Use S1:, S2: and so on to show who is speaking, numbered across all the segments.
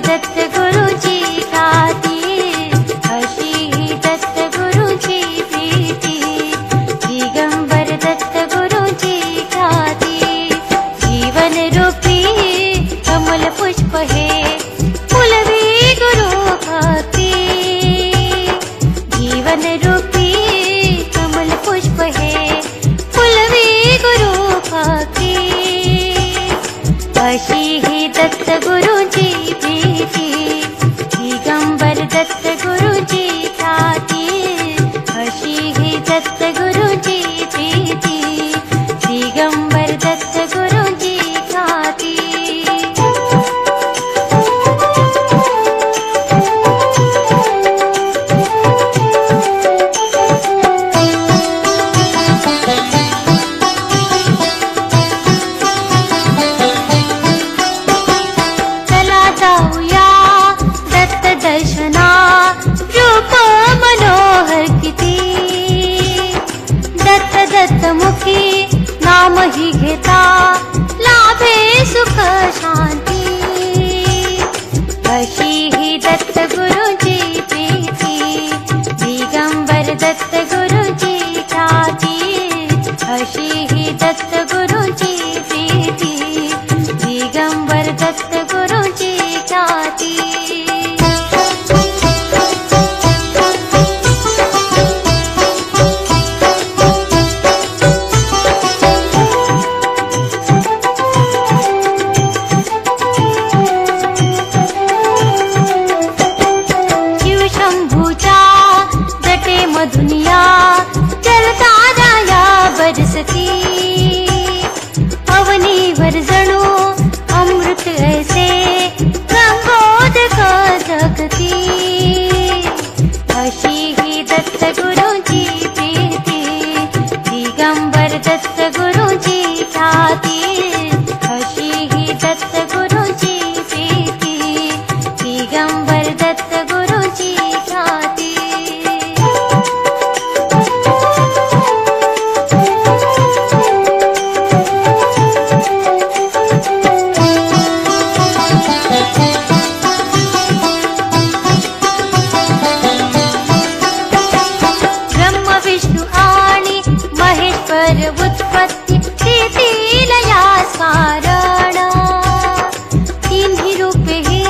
S1: दत्त गुरुची ख्याती, अशी ही दत्त गुरुची प्रीती, दिगंबर दत्त गुरुची ख्याती। जीवन रूपी कमल पुष्प हे फुलवी गुरु भक्ती, जीवन रूपी कमल पुष्प हे फुलवी गुरु भक्ती, अशी ही दत्त गुरुची प्रीती, दिगंबर दत्त गुरुची ख्याती, अशी ही दत्त गुरुची प्रीती, दिगंबर दत्त गुरुची ख्याती। दर्शना रूप मनोहर किती, दत्त दत्त मुखी नाम ही घेता लाभे सुख शांती, अशी ही दत्त गुरुची प्रीती, दिगंबर दत्त गुरुची ख्याती, अशी ही दत्त गुरुची प्रीती, दिगंबर दत्त गुरुची ख्याती। दुनिया जलधाराया बरसती, अवनीवर जणू अमृत ऐसे गंगोदक जगती, अशी ही दत्त गुरुची प्रीती, दिगंबर दत्त गुरुची ख्याती, अशी ही दत्त गुरुची प्रीती, दिगंबर दत्त गुरुची ख्याती। उत्पत्ती स्थिती लया कारण, तिन्ही रूपे ही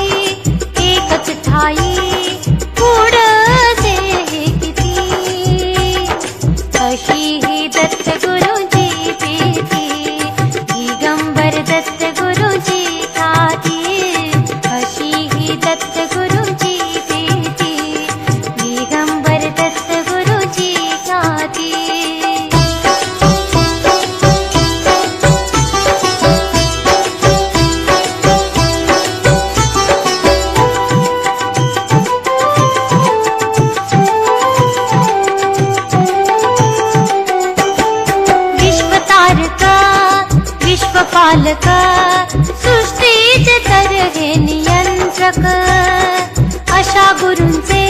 S1: एकच ठाई, पुढचे हे किती, अशी ही दत्त गुरुची प्रीती, दिगंबर दत्त गुरुची ख्याती, अशी ही दत्त गुरुची प्रीती, दिगंबर दत्त गुरुची ख्याती। विश्वपालक सृष्टीचे तर हे नियंत्रक, अशा गुरूंचे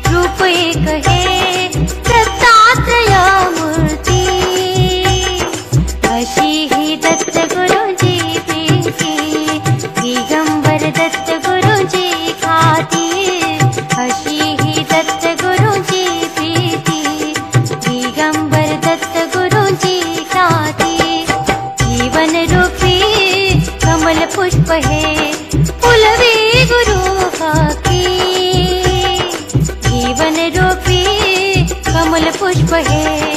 S1: रूप एक हे दत्तात्रय मूर्ती, अशी ही दत्त गुरुची प्रीती, दिगंबर दत्त गुरुची ख्याती, अशी ही दत्त गुरुची प्रीती, दिगंबर दत्त गुरुची ख्याती। जीवन रूपी कमल पुष्प हे फुलवी गुरु भक्ती, जीवन रूपी कमल पुष्प हे